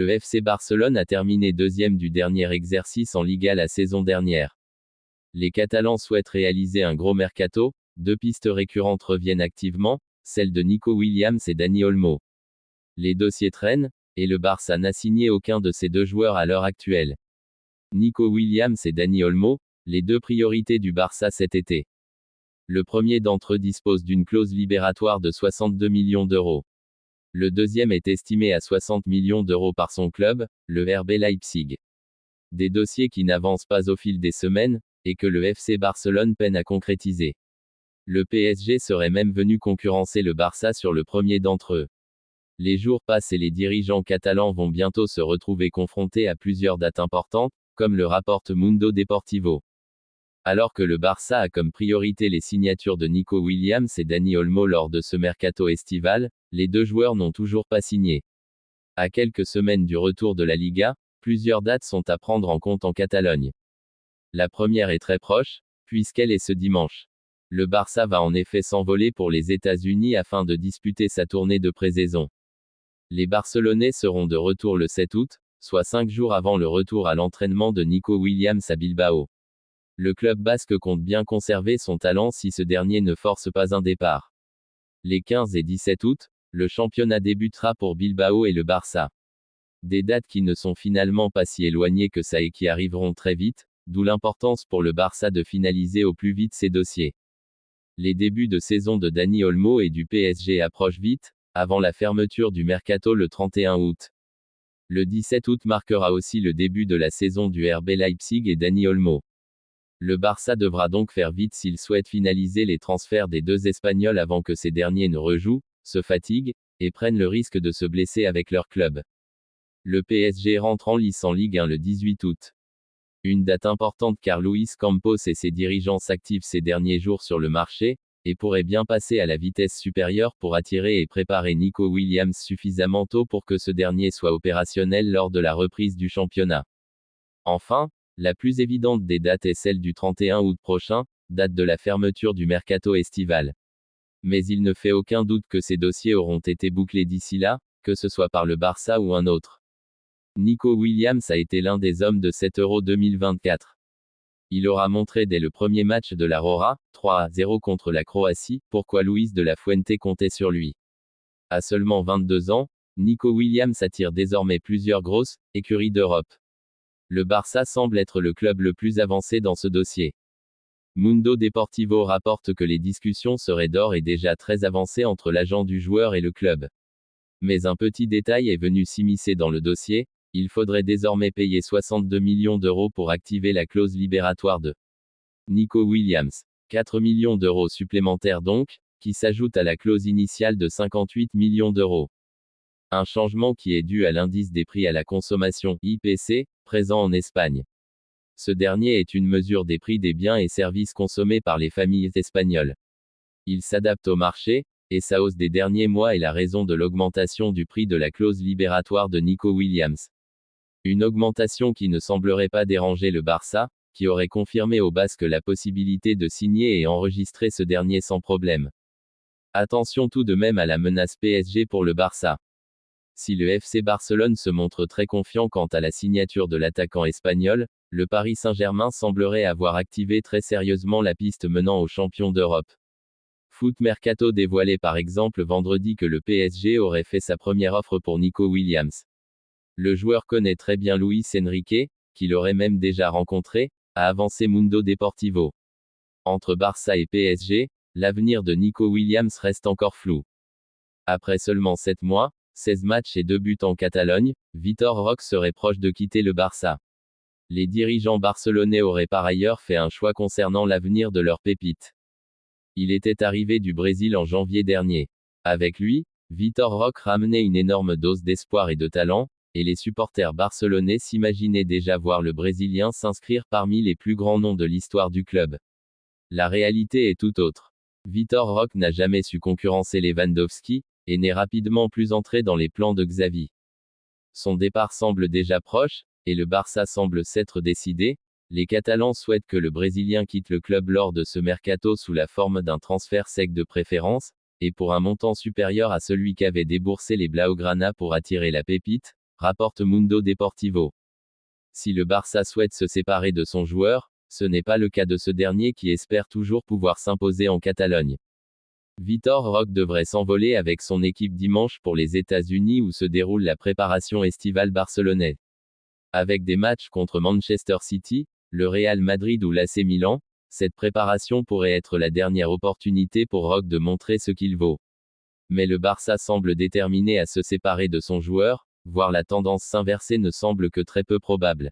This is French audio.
Le FC Barcelone a terminé deuxième du dernier exercice en Liga la saison dernière. Les Catalans souhaitent réaliser un gros mercato, deux pistes récurrentes reviennent activement, celles de Nico Williams et Dani Olmo. Les dossiers traînent, et le Barça n'a signé aucun de ces deux joueurs à l'heure actuelle. Nico Williams et Dani Olmo, les deux priorités du Barça cet été. Le premier d'entre eux dispose d'une clause libératoire de 62 millions d'euros. Le deuxième est estimé à 60 millions d'euros par son club, le RB Leipzig. Des dossiers qui n'avancent pas au fil des semaines, et que le FC Barcelone peine à concrétiser. Le PSG serait même venu concurrencer le Barça sur le premier d'entre eux. Les jours passent et les dirigeants catalans vont bientôt se retrouver confrontés à plusieurs dates importantes, comme le rapporte Mundo Deportivo. Alors que le Barça a comme priorité les signatures de Nico Williams et Dani Olmo lors de ce mercato estival, les deux joueurs n'ont toujours pas signé. À quelques semaines du retour de la Liga, plusieurs dates sont à prendre en compte en Catalogne. La première est très proche, puisqu'elle est ce dimanche. Le Barça va en effet s'envoler pour les États-Unis afin de disputer sa tournée de pré-saison. Les Barcelonais seront de retour le 7 août, soit 5 jours avant le retour à l'entraînement de Nico Williams à Bilbao. Le club basque compte bien conserver son talent si ce dernier ne force pas un départ. Les 15 et 17 août, le championnat débutera pour Bilbao et le Barça. Des dates qui ne sont finalement pas si éloignées que ça et qui arriveront très vite, d'où l'importance pour le Barça de finaliser au plus vite ses dossiers. Les débuts de saison de Dani Olmo et du PSG approchent vite, avant la fermeture du mercato le 31 août. Le 17 août marquera aussi le début de la saison du RB Leipzig et Dani Olmo. Le Barça devra donc faire vite s'il souhaite finaliser les transferts des deux Espagnols avant que ces derniers ne rejouent, se fatiguent, et prennent le risque de se blesser avec leur club. Le PSG rentre en lice en Ligue 1 le 18 août. Une date importante car Luis Campos et ses dirigeants s'activent ces derniers jours sur le marché, et pourraient bien passer à la vitesse supérieure pour attirer et préparer Nico Williams suffisamment tôt pour que ce dernier soit opérationnel lors de la reprise du championnat. Enfin, la plus évidente des dates est celle du 31 août prochain, date de la fermeture du mercato estival. Mais il ne fait aucun doute que ces dossiers auront été bouclés d'ici là, que ce soit par le Barça ou un autre. Nico Williams a été l'un des hommes de cet Euro 2024. Il aura montré dès le premier match de la Roja, 3-0 contre la Croatie, pourquoi Luis de la Fuente comptait sur lui. À seulement 22 ans, Nico Williams attire désormais plusieurs grosses écuries d'Europe. Le Barça semble être le club le plus avancé dans ce dossier. Mundo Deportivo rapporte que les discussions seraient d'ores et déjà très avancées entre l'agent du joueur et le club. Mais un petit détail est venu s'immiscer dans le dossier, il faudrait désormais payer 62 millions d'euros pour activer la clause libératoire de Nico Williams. 4 millions d'euros supplémentaires donc, qui s'ajoutent à la clause initiale de 58 millions d'euros. Un changement qui est dû à l'indice des prix à la consommation, IPC, présent en Espagne. Ce dernier est une mesure des prix des biens et services consommés par les familles espagnoles. Il s'adapte au marché, et sa hausse des derniers mois est la raison de l'augmentation du prix de la clause libératoire de Nico Williams. Une augmentation qui ne semblerait pas déranger le Barça, qui aurait confirmé au Basque la possibilité de signer et enregistrer ce dernier sans problème. Attention tout de même à la menace PSG pour le Barça. Si le FC Barcelone se montre très confiant quant à la signature de l'attaquant espagnol, le Paris Saint-Germain semblerait avoir activé très sérieusement la piste menant aux champions d'Europe. Foot Mercato dévoilait par exemple vendredi que le PSG aurait fait sa première offre pour Nico Williams. Le joueur connaît très bien Luis Enrique, qu'il aurait même déjà rencontré, a avancé Mundo Deportivo. Entre Barça et PSG, l'avenir de Nico Williams reste encore flou. Après seulement 7 mois, 16 matchs et 2 buts en Catalogne, Vitor Roque serait proche de quitter le Barça. Les dirigeants barcelonais auraient par ailleurs fait un choix concernant l'avenir de leur pépite. Il était arrivé du Brésil en janvier dernier. Avec lui, Vitor Roque ramenait une énorme dose d'espoir et de talent, et les supporters barcelonais s'imaginaient déjà voir le Brésilien s'inscrire parmi les plus grands noms de l'histoire du club. La réalité est tout autre. Vitor Roque n'a jamais su concurrencer Lewandowski, et n'est rapidement plus entré dans les plans de Xavi. Son départ semble déjà proche, et le Barça semble s'être décidé. Les Catalans souhaitent que le Brésilien quitte le club lors de ce mercato sous la forme d'un transfert sec de préférence, et pour un montant supérieur à celui qu'avaient déboursé les Blaugrana pour attirer la pépite, rapporte Mundo Deportivo. Si le Barça souhaite se séparer de son joueur, ce n'est pas le cas de ce dernier qui espère toujours pouvoir s'imposer en Catalogne. Vitor Roque devrait s'envoler avec son équipe dimanche pour les États-Unis où se déroule la préparation estivale barcelonaise. Avec des matchs contre Manchester City, le Real Madrid ou l'AC Milan, cette préparation pourrait être la dernière opportunité pour Roque de montrer ce qu'il vaut. Mais le Barça semble déterminé à se séparer de son joueur, voire la tendance s'inverser ne semble que très peu probable.